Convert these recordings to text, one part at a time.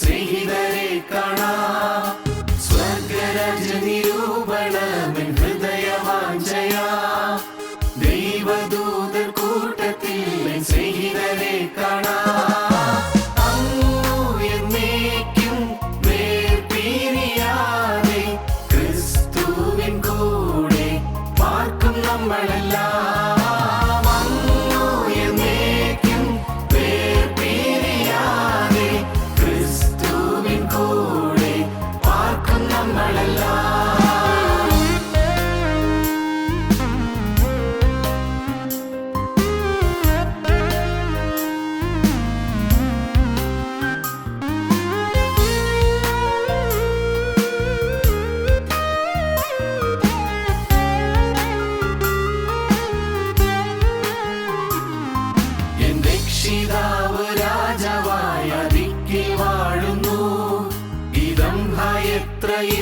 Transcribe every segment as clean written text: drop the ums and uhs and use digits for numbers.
സ്നേഹിതരെ കാണാം. സ്വർഗരാജ്യ നിരൂപണമെൻ ഹൃദയവാഞ്ചയാ. ദൈവദൂതർ കൂട്ടത്തിൽ സ്നേഹിതരെ കാണാം. അങ്ങു എന്നേക്കും വേർപിരിയാതെ ക്രിസ്തുവിൻ കൂടെ പാർക്കും നമ്മളെല്ലാം.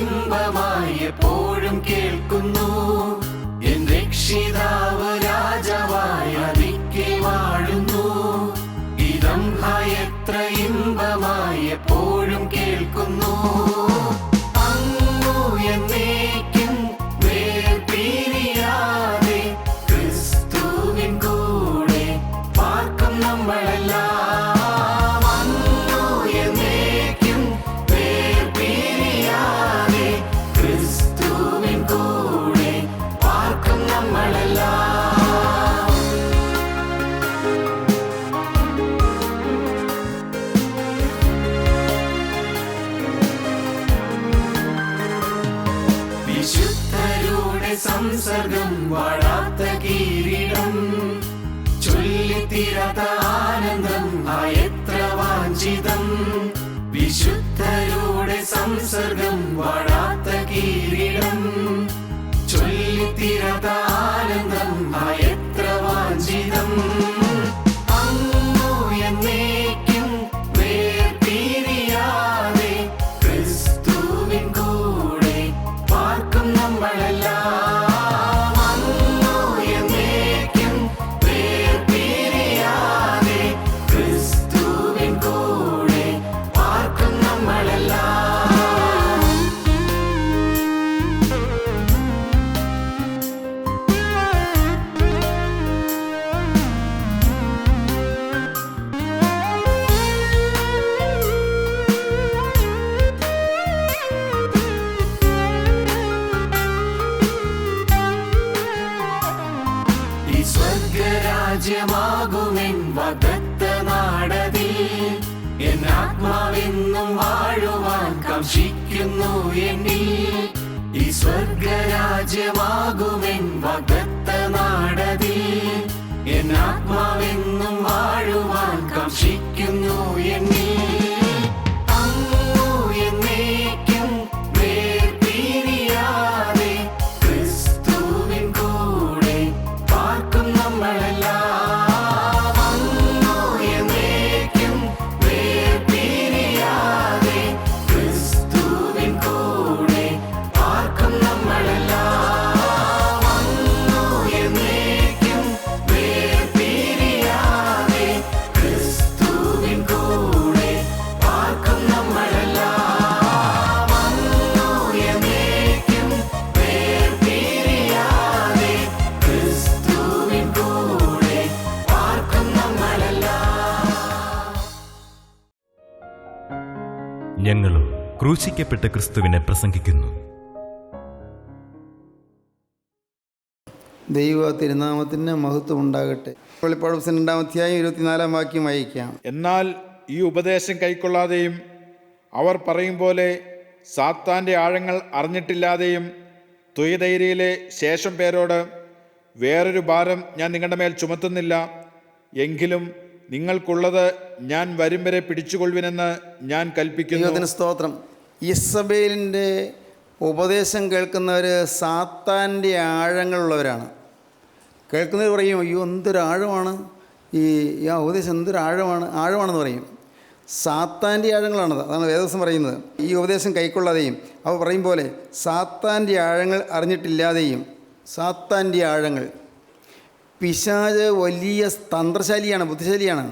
ഇമ്പമായി എപ്പോഴും കേൾക്കുന്നു. എൻ രക്ഷിതാവ് രാജാവായ ദിക്കിൽ വാഴുന്നു. ഇതം എത്ര ഇമ്പമായി എപ്പോഴും കേൾക്കുന്നു. അങ്ങു എന്നേക്കും വേർപിരിയാതെ ക്രിസ്തുവിൻ കൂടെ പാർക്കും നമ്മളെല്ലാം. വിശുദ്ധരുടെ സംസർഗം വാഴാത്ത കിരീടം ചൊല്ലിത്തീരാത്ത ആനന്ദം എത്ര വാഞ്ചിതം. വിശുദ്ധരുടെ സംസർഗം വാഴാത്ത കിരീടം ചൊല്ലിത്തീരാത്ത ആനന്ദം എത്ര വാഞ്ചിതം. അങ്ങു എന്നേക്കും വേർപിരിയാതെ ക്രിസ്തുവിൻ കൂടെ പാർക്കും നമ്മളെല്ലാം. അങ്ങു എന്നേക്കും വേർപിരിയാതെ ക്രിസ്തുവിൻ കൂടെ പാർക്കും നമ്മളെല്ലാം. സ്വർഗരാജ്യമാകുമെൻ വാഗ്ദത്ത നാടതിൽ എൻ ആത്മാവെന്നും വാഴുവാൻ കാംക്ഷിക്കുന്നു എന്നിൽ. ഈ സ്വർഗരാജ്യമാകുമെൻ വാഗ്ദത്ത നാടതിൽ എൻ ആത്മാവെന്നും വാഴുവാൻ കാംക്ഷിക്കുന്നു എന്നിൽ. അങ്ങു എന്നേക്കും വേർപിരിയാതെ ക്രിസ്തുവിൻ കൂടെ പാർക്കും നമ്മളെല്ലാം. അങ്ങു എന്നേക്കും വേർപിരിയാതെ ക്രിസ്തുവിൻ കൂടെ പാർക്കും നമ്മളെല്ലാം. അങ്ങു എന്നേക്കും വേർപിരിയാതെ ക്രിസ്തുവിൻ കൂടെ പാർക്കും നമ്മളെല്ലാം. അങ്ങു എന്നേക്കും വേർപിരിയാതെ ക്രിസ്തുവിൻ കൂടെ പാർക്കും നമ്മളെല്ലാം. ഞങ്ങളും ക്രൂശിക്കപ്പെട്ട ക്രിസ്തുവിനെ പ്രസംഗിക്കുന്നു. ദൈവ തിരുനാമത്തിന് മഹത്വം ഉണ്ടാകട്ടെ. വെളിപ്പാട് പുസ്തകം 2-ാം അധ്യായം 24-ാം വാക്യം വായിക്കാം. എന്നാൽ ഈ ഉപദേശം കൈക്കൊള്ളാതെയും അവർ പറയും പോലെ സാത്താൻ്റെ ആഴങ്ങൾ അറിഞ്ഞിട്ടില്ലാതെയും തുയതൈരയിലെ ശേഷം പേരോട് വേറൊരു ഭാരം ഞാൻ നിങ്ങളുടെ മേൽ ചുമത്തുന്നില്ല. എങ്കിലും നിങ്ങൾക്കുള്ളത് ഞാൻ വരും വരെ പിടിച്ചുകൊള്ളുവിനെന്ന് ഞാൻ കൽപ്പിക്കുന്നു. ദൈവത്തിന് സ്തോത്രം. യിസബേലിൻ്റെ ഉപദേശം കേൾക്കുന്നവർ സാത്താൻ്റെ ആഴങ്ങളുള്ളവരാണ്. കേൾക്കുന്നവർ പറയും, അയ്യോ എന്തൊരാഴമാണ് ഈ ഉപദേശം, ആഴമാണെന്ന് പറയും. സാത്താൻ്റെ ആഴങ്ങളാണത്. അതാണ് വേദവസം പറയുന്നത്. ഈ ഉപദേശം കൈക്കൊള്ളാതെയും അവർ പറയും പോലെ സാത്താൻ്റെ ആഴങ്ങൾ അറിഞ്ഞിട്ടില്ലാതെയും. സാത്താൻ്റെ ആഴങ്ങൾ, പിശാച് വലിയ തന്ത്രശാലിയാണ്, ബുദ്ധിശാലിയാണ്.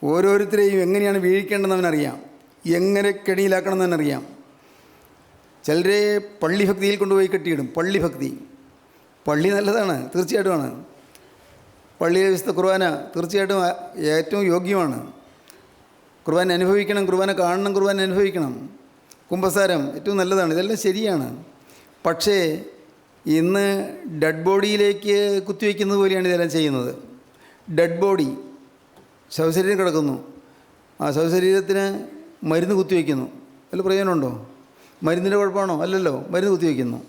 ഓരോരുത്തരെയും എങ്ങനെയാണ് വീഴിക്കേണ്ടതെന്ന് അവനറിയാം. എങ്ങനെ കെണിയിലാക്കണം എന്ന് തന്നെ അറിയാം. ചിലരെ പള്ളിഭക്തിയിൽ കൊണ്ടുപോയി കെട്ടിയിടും. പള്ളി നല്ലതാണ്, തീർച്ചയായിട്ടുമാണ്. പള്ളിയിലെ വിശുദ്ധ കുർബാന തീർച്ചയായിട്ടും ഏറ്റവും യോഗ്യമാണ്. കുർബാന അനുഭവിക്കണം, കുർബാന കാണണം, കുർബാന അനുഭവിക്കണം. കുമ്പസാരം ഏറ്റവും നല്ലതാണ്, ഇതെല്ലാം ശരിയാണ്. പക്ഷേ ഇന്ന് ഡെഡ് ബോഡിയിലേക്ക് കുത്തിവയ്ക്കുന്നത് പോലെയാണ് ഇതെല്ലാം ചെയ്യുന്നത്. ഡെഡ് ബോഡി ശവശരീരം കിടക്കുന്നു, ആ ശവശരീരത്തിന് മരുന്ന് കുത്തിവയ്ക്കുന്നു. അതിൽ പ്രയോജനമുണ്ടോ? മരുന്നിൻ്റെ കുഴപ്പമാണോ? അല്ലല്ലോ, മരുന്ന് കുത്തിവയ്ക്കുന്നു.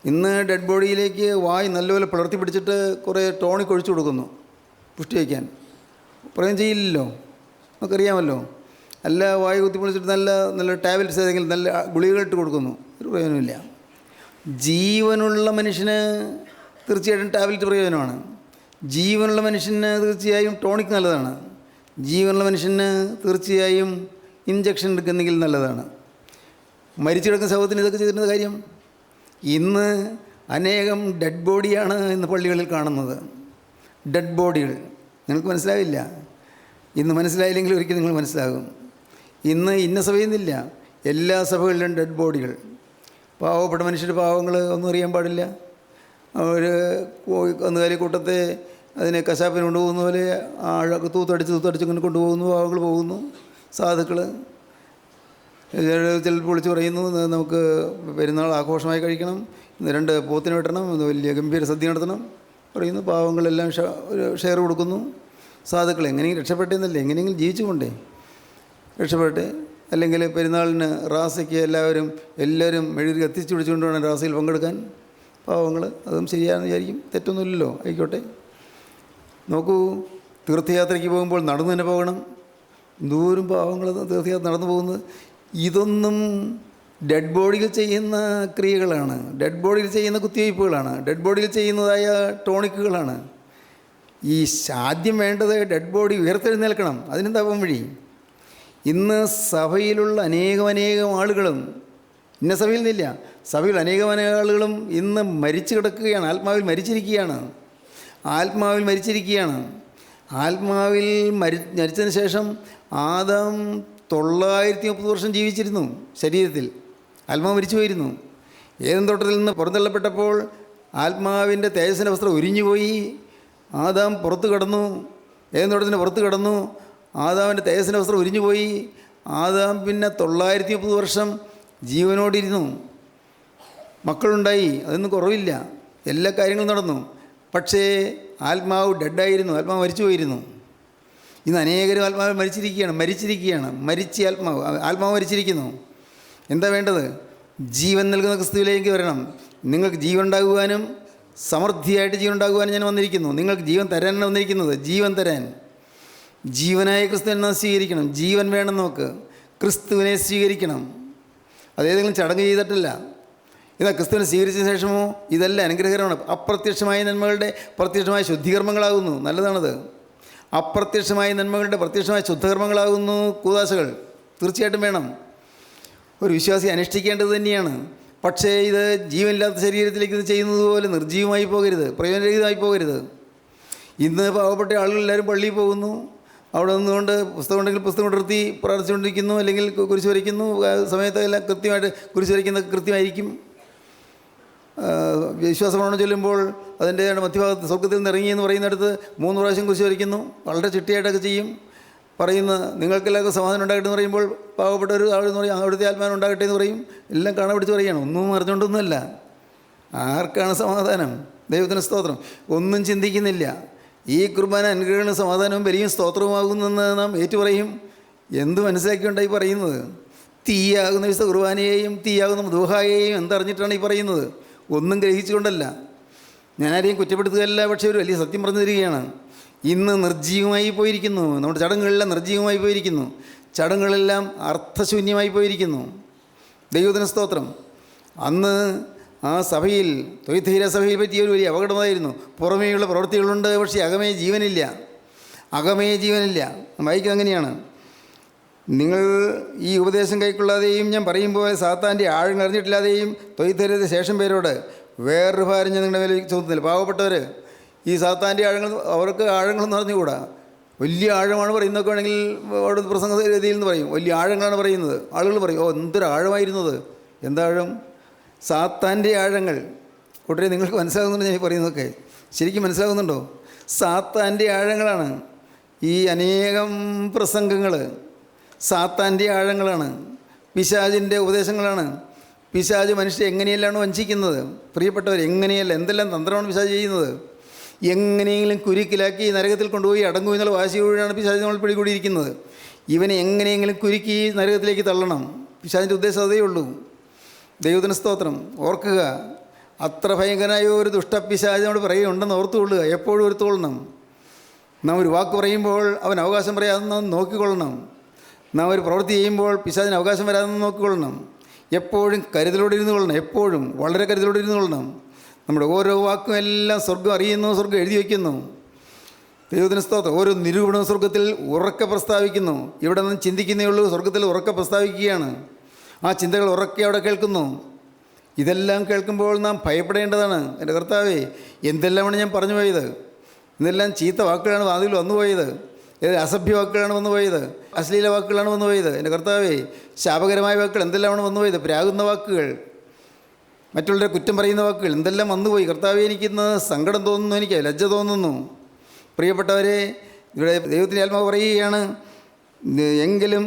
ഇന്ന് ഡെഡ് ബോഡിയിലേക്ക് വായ് നല്ലപോലെ പിളർത്തി പിടിച്ചിട്ട് കുറേ ടോണിക് ഒഴിച്ചു കൊടുക്കുന്നു പുഷ്ടി വയ്ക്കാൻ. പ്രയോജനം ചെയ്യില്ലല്ലോ, നമുക്കറിയാമല്ലോ. അല്ല, വായു കുത്തിപ്പൊളിച്ചിട്ട് നല്ല ടാബ്ലറ്റ്സ് ഏതെങ്കിലും നല്ല ഗുളികകളിട്ട് കൊടുക്കുന്നു, ഒരു പ്രയോജനമില്ല. ജീവനുള്ള മനുഷ്യന് തീർച്ചയായിട്ടും ടാബ്ലറ്റ് പ്രയോജനമാണ്. ജീവനുള്ള മനുഷ്യന് തീർച്ചയായും ടോണിക് നല്ലതാണ്. ജീവനുള്ള മനുഷ്യന് തീർച്ചയായും ഇഞ്ചക്ഷൻ എടുക്കുന്നെങ്കിൽ നല്ലതാണ്. മരിച്ചു കിടക്കുന്ന ശവത്തിന് ഇതൊക്കെ ചെയ്തിരുന്ന കാര്യം. ഇന്ന് അനേകം ഡെഡ് ബോഡിയാണ് ഇന്ന് പള്ളികളിൽ കാണുന്നത്. ഡെഡ് ബോഡികൾ നിങ്ങൾക്ക് മനസ്സിലാവില്ല. ഇന്ന് മനസ്സിലായില്ലെങ്കിൽ ഒരിക്കലും നിങ്ങൾ മനസ്സിലാകും. ഇന്ന് ഇന്ന സഭയെന്നില്ല, എല്ലാ സഭകളിലും ഡെഡ് ബോഡികൾ. പാവപ്പെട്ട മനുഷ്യരുടെ പാവങ്ങൾ ഒന്നും അറിയാൻ പാടില്ല. അവർ കന്നുകാലി കൂട്ടത്തെ അതിനെ കശാപ്പിന് കൊണ്ടുപോകുന്ന പോലെ തൂത്തടിച്ച് ഇങ്ങനെ കൊണ്ടുപോകുന്നു, പാവങ്ങൾ പോകുന്നു. സാധുക്കൾ ചിലപ്പോൾ വിളിച്ച് പറയുന്നു, നമുക്ക് പെരുന്നാൾ ആഘോഷമായി കഴിക്കണം, 2 പോത്തിനെ വെട്ടണം, വലിയ ഗംഭീര സദ്യ നടത്തണം പറയുന്നു. പാവങ്ങളെല്ലാം ഷെയർ കൊടുക്കുന്നു. സാധുക്കൾ എങ്ങനെയെങ്കിലും രക്ഷപ്പെട്ടെന്നല്ലേ, എങ്ങനെയെങ്കിലും ജീവിച്ചു കൊണ്ടേ രക്ഷപ്പെട്ട്. അല്ലെങ്കിൽ പെരുന്നാളിന് റാസയ്ക്ക് എല്ലാവരും മെഴുകി കത്തിച്ച് പിടിച്ചുകൊണ്ട് വേണം റാസയിൽ പങ്കെടുക്കാൻ. പാവങ്ങൾ, അതും ശരിയാണെന്ന് വിചാരിക്കും, തെറ്റൊന്നുമില്ലല്ലോ, ആയിക്കോട്ടെ. നോക്കൂ, തീർത്ഥയാത്രയ്ക്ക് പോകുമ്പോൾ നടന്നു തന്നെ പോകണം. ദൂരം പാവങ്ങൾ തീർത്ഥയാത്ര നടന്നു പോകുന്നത്. ഇതൊന്നും ഡെഡ് ബോഡിയിൽ ചെയ്യുന്ന ക്രിയകളാണ്, ഡെഡ് ബോഡിയിൽ ചെയ്യുന്ന കുത്തിവയ്പ്പുകളാണ്, ഡെഡ് ബോഡിയിൽ ചെയ്യുന്നതായ ടോണിക്കുകളാണ്. ഈ ആദ്യം വേണ്ടത് ഡെഡ് ബോഡി ഉയർത്തെഴുന്നേൽക്കണം. അതിനെന്താ വഴി? ഇന്ന് സഭയിലുള്ള അനേകം ആളുകളും, ഇന്ന സഭയിൽ നിന്നില്ല, സഭയിൽ അനേകം ആളുകളും ഇന്ന് മരിച്ചു കിടക്കുകയാണ്, ആത്മാവിൽ മരിച്ചിരിക്കുകയാണ്. ആത്മാവിൽ മരിച്ചതിന് ശേഷം ആദാം 930 വർഷം ജീവിച്ചിരുന്നു ശരീരത്തിൽ. ആത്മാവ് മരിച്ചു പോയിരുന്നു. ഏദൻ തോട്ടത്തിൽ നിന്ന് പുറന്തള്ളപ്പെട്ടപ്പോൾ ആത്മാവിൻ്റെ തേജസ്സിൻ്റെ വസ്ത്രം ഉരിഞ്ഞുപോയി. ആദാം പുറത്ത് കിടന്നു, ഏദൻ തോട്ടത്തിൻ്റെ പുറത്ത് കിടന്നു. ആദാമിൻ്റെ തേജസ്സിൻ്റെ വസ്ത്രം ഉരിഞ്ഞുപോയി. ആദാം പിന്നെ 930 വർഷം ജീവനോടിരുന്നു. മക്കളുണ്ടായി, അതൊന്നും കുറവില്ല, എല്ലാ കാര്യങ്ങളും നടന്നു. പക്ഷേ ആത്മാവ് ഡെഡായിരുന്നു, ആത്മാവ് മരിച്ചു പോയിരുന്നു. ഇന്ന് അനേകരും ആത്മാവ് മരിച്ചിരിക്കുകയാണ്. ആത്മാവ് മരിച്ചിരിക്കുന്നു. എന്താ വേണ്ടത്? ജീവൻ നൽകുന്ന ക്രിസ്തുവിലേക്ക് വരണം. നിങ്ങൾക്ക് ജീവൻ ഉണ്ടാകുവാനും സമൃദ്ധിയായിട്ട് ജീവൻ ഉണ്ടാകുവാനും ഞാൻ വന്നിരിക്കുന്നു. നിങ്ങൾക്ക് ജീവൻ തരാനാണ് വന്നിരിക്കുന്നത്, ജീവൻ തരാൻ. ജീവനായ ക്രിസ്തുവിനെ സ്വീകരിക്കണം. ജീവൻ വേണം നമുക്ക്, ക്രിസ്തുവിനെ സ്വീകരിക്കണം. അതേതെങ്കിലും ചടങ്ങ് ചെയ്തിട്ടല്ല. ഇതാ ക്രിസ്തുവിനെ സ്വീകരിച്ചതിന് ശേഷമോ ഇതെല്ലാം അനുഗ്രഹകരമാണ്. അപ്രത്യക്ഷമായ നന്മകളുടെ പ്രത്യക്ഷമായ ശുദ്ധികർമ്മങ്ങളാകുന്നു. നല്ലതാണത്. അപ്രത്യക്ഷമായ നന്മകളുടെ പ്രത്യക്ഷമായ ശുദ്ധകർമ്മങ്ങളാകുന്നു കൂദാശകൾ. തീർച്ചയായിട്ടും വേണം, ഒരു വിശ്വാസി അനുഷ്ഠിക്കേണ്ടത് തന്നെയാണ്. പക്ഷേ ഇത് ജീവനില്ലാത്ത ശരീരത്തിലേക്ക് ഇത് ചെയ്യുന്നത് പോലെ നിർജ്ജീവമായി പോകരുത്, പ്രയോജനരഹിതമായി പോകരുത്. ഇന്ന് പാവപ്പെട്ട ആളുകളെല്ലാവരും പള്ളിയിൽ പോകുന്നു, അവിടെ നിന്നുകൊണ്ട് പുസ്തകം ഉണ്ടെങ്കിൽ പുസ്തകം നിർത്തി പ്രാർത്ഥിച്ചുകൊണ്ടിരിക്കുന്നു, അല്ലെങ്കിൽ കുരിശ് വരയ്ക്കുന്നു. സമയത്ത് എല്ലാം കൃത്യമായിട്ട് കുരിശ് വരയ്ക്കുന്നത് കൃത്യമായിരിക്കും. വിശ്വാസപ്രമാണം ചൊല്ലുമ്പോൾ അതിൻ്റെ മധ്യഭാഗത്ത് സ്വർഗ്ഗത്തിൽ നിന്ന് ഇറങ്ങിയെന്ന് പറയുന്നിടത്ത് 3 പ്രാവശ്യം കുരിശ് വരയ്ക്കുന്നു. വളരെ ചിട്ടയായിട്ടൊക്കെ ചെയ്യും. പറയുന്ന നിങ്ങൾക്കെല്ലാവർക്കും സമാധാനം ഉണ്ടാകട്ടെ എന്ന് പറയുമ്പോൾ പാവപ്പെട്ട ഒരു ആളെന്ന് പറയും അവിടുത്തെ ആത്മാനം ഉണ്ടാകട്ടെ എന്ന് പറയും. എല്ലാം കാണാൻ പിടിച്ച് പറയുകയാണ്, ഒന്നും അറിഞ്ഞുകൊണ്ടൊന്നുമല്ല. ആർക്കാണ് സമാധാനം? ദൈവത്തിന് സ്തോത്രം. ഒന്നും ചിന്തിക്കുന്നില്ല. ഈ കുർബാന അനുഗ്രഹങ്ങളും സമാധാനവും ബലിയും സ്തോത്രവുമാകുന്നെന്ന് നാം ഏറ്റുപറയും. എന്ത് മനസ്സിലാക്കിയുണ്ടായി പറയുന്നത്? തീയാകുന്ന വിശുദ്ധ കുർബാനയെയും തീയാകുന്ന മധുഹായെയും എന്തറിഞ്ഞിട്ടാണ് ഈ പറയുന്നത്? ഒന്നും ഗ്രഹിച്ചുകൊണ്ടല്ല. ഞാനാരെയും കുറ്റപ്പെടുത്തുകയല്ല, പക്ഷേ ഒരു വലിയ സത്യം പറഞ്ഞു തരികയാണ്. ഇന്ന് നിർജ്ജീവമായി പോയിരിക്കുന്നു. നമ്മുടെ ചടങ്ങുകളെല്ലാം നിർജ്ജീവമായി പോയിരിക്കുന്നു. ചടങ്ങുകളെല്ലാം അർത്ഥശൂന്യമായി പോയിരിക്കുന്നു. ദൈവത്തിന് സ്തോത്രം. അന്ന് ആ സഭയിൽ തൊയ്തീര സഭയിൽ പറ്റിയ ഒരു വലിയ അപകടമായിരുന്നു. പുറമേയുള്ള പ്രവൃത്തികളുണ്ട്, പക്ഷേ അകമേ ജീവനില്ല. വായിക്കുന്നത് അങ്ങനെയാണ്. നിങ്ങൾ ഈ ഉപദേശം കൈക്കൊള്ളാതെയും ഞാൻ പറയുമ്പോൾ സാത്താൻ്റെ ആഴങ്ങൾ അറിഞ്ഞിട്ടില്ലാതെയും തൊയ്തീരത്തെ ശേഷം പേരോട് വേറൊരു ഭാരം ഞാൻ നിങ്ങളുടെ മേലെ ചുമത്തുന്നില്ല. പാവപ്പെട്ടവർ ഈ സാത്താൻ്റെ ആഴങ്ങൾ, അവർക്ക് ആഴങ്ങളെന്ന് അറിഞ്ഞുകൂടാ. വലിയ ആഴമാണ് പറയുന്നതൊക്കെ ആണെങ്കിൽ അവിടെ പ്രസംഗ രീതിയിൽ നിന്ന് പറയും, വലിയ ആഴങ്ങളാണ് പറയുന്നത്. ആളുകൾ പറയും, ഓ എന്തൊരു ആഴമായിരുന്നത്. എന്താഴം? സാത്താൻ്റെ ആഴങ്ങൾ. കൂട്ടരെ, നിങ്ങൾക്ക് മനസ്സിലാകുന്നുണ്ടോ ഞാൻ പറയുന്നതൊക്കെ? ശരിക്കും മനസ്സിലാകുന്നുണ്ടോ? സാത്താൻ്റെ ആഴങ്ങളാണ് ഈ അനേകം പ്രസംഗങ്ങൾ. സാത്താൻ്റെ ആഴങ്ങളാണ്, പിശാചിൻ്റെ ഉപദേശങ്ങളാണ്. പിശാച് മനുഷ്യരെ എങ്ങനെയെല്ലാം വഞ്ചിക്കുന്നത്. പ്രിയപ്പെട്ടവർ, എങ്ങനെയല്ല, എന്തെല്ലാം തന്ത്രമാണ് പിശാച് ചെയ്യുന്നത്. എങ്ങനെയെങ്കിലും കുരുക്കിലാക്കി നരകത്തിൽ കൊണ്ടുപോയി അടങ്ങും എന്നുള്ള വാശിയോടാണ് പിശാച് നമ്മൾ പിടികൂടിയിരിക്കുന്നത്. ഇവനെ എങ്ങനെയെങ്കിലും കുരുക്കി നരകത്തിലേക്ക് തള്ളണം. പിശാചിൻ്റെ ഉദ്ദേശം അതേ ഉള്ളൂ. ദൈവത്തിന് സ്തോത്രം. ഓർക്കുക, അത്ര ഭയങ്കരനായ ഒരു ദുഷ്ടപിശാച് നമ്മൾ പറയുന്നുണ്ടെന്ന് ഓർത്തുകൊള്ളുക. എപ്പോഴും ഓർത്തുകൊള്ളണം. നാം ഒരു വാക്ക് പറയുമ്പോൾ അവൻ അവകാശം പറയാതെ നോക്കിക്കൊള്ളണം. നാം ഒരു പ്രവൃത്തി ചെയ്യുമ്പോൾ പിശാചിന് അവകാശം വരാതെ നോക്കിക്കൊള്ളണം. എപ്പോഴും കരുതലോടെ ഇരുന്ന് കൊള്ളണം. എപ്പോഴും വളരെ കരുതലോടെ ഇരുന്ന് കൊള്ളണം. നമ്മുടെ ഓരോ വാക്കും എല്ലാം സ്വർഗം അറിയുന്നു, സ്വർഗം എഴുതി വയ്ക്കുന്നു. ദൈവത്തിന് സ്തോത്രം. ഓരോ നിരൂപണവും സ്വർഗത്തിൽ ഉറക്കെ പ്രസ്താവിക്കുന്നു. ഇവിടെ നിന്ന് ചിന്തിക്കുന്നേ ഉള്ളൂ, സ്വർഗത്തിൽ ഉറക്കെ പ്രസ്താവിക്കുകയാണ്. ആ ചിന്തകൾ ഉറക്കെ അവിടെ കേൾക്കുന്നു. ഇതെല്ലാം കേൾക്കുമ്പോൾ നാം ഭയപ്പെടേണ്ടതാണ്. എൻ്റെ കർത്താവേ, എന്തെല്ലാമാണ് ഞാൻ പറഞ്ഞു പോയത്? ഇതെല്ലാം ചീത്ത വാക്കുകളാണ് അതിൽ വന്നുപോയത്. അസഭ്യ വാക്കുകളാണ് വന്നുപോയത്. അശ്ലീല വാക്കുകളാണ് വന്നുപോയത്. എൻ്റെ കർത്താവേ, ശാപകരമായ വാക്കുകൾ എന്തെല്ലാമാണ് വന്നുപോയത്? പ്രാകുന്ന വാക്കുകൾ, മറ്റുള്ളവരെ കുറ്റം പറയുന്ന വാക്കുകൾ എന്തെല്ലാം വന്നുപോയി. കർത്താവേ, എനിക്കിന്ന് സങ്കടം തോന്നുന്നു, എനിക്ക് ലജ്ജ തോന്നുന്നു. പ്രിയപ്പെട്ടവരെ, ഇവിടെ ദൈവത്തിൻ്റെ ആത്മാവ് പറയുകയാണ്, എങ്കിലും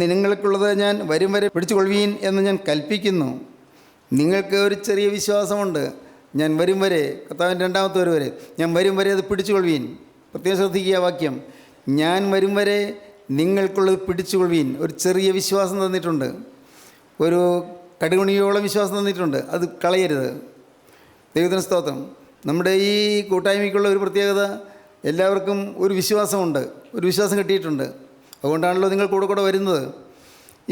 നിങ്ങൾക്കുള്ളത് ഞാൻ വരും വരെ പിടിച്ചുകൊള്ളുവീൻ എന്ന് ഞാൻ കൽപ്പിക്കുന്നു. നിങ്ങൾക്ക് ഒരു ചെറിയ വിശ്വാസമുണ്ട്. ഞാൻ വരും വരെ, കർത്താവിൻ്റെ രണ്ടാമത്തെ വരും വരെ, ഞാൻ വരും വരെ അത് പിടിച്ചുകൊള്ളുവീൻ. പ്രത്യേകം ശ്രദ്ധിക്കുക വാക്യം, ഞാൻ വരും വരെ നിങ്ങൾക്കുള്ളത് പിടിച്ചുകൊള്ളുവീൻ. ഒരു ചെറിയ വിശ്വാസം തന്നിട്ടുണ്ട്, ഒരു കടുകുണിയോളം വിശ്വാസം തന്നിട്ടുണ്ട്. അത് കളയരുത്. ദൈവത്തിന് സ്തോത്രം. നമ്മുടെ ഈ കൂട്ടായ്മയ്ക്കുള്ള ഒരു പ്രത്യേകത, എല്ലാവർക്കും ഒരു വിശ്വാസമുണ്ട്, ഒരു വിശ്വാസം കിട്ടിയിട്ടുണ്ട്. അതുകൊണ്ടാണല്ലോ നിങ്ങൾ കൂടെ വരുന്നത്.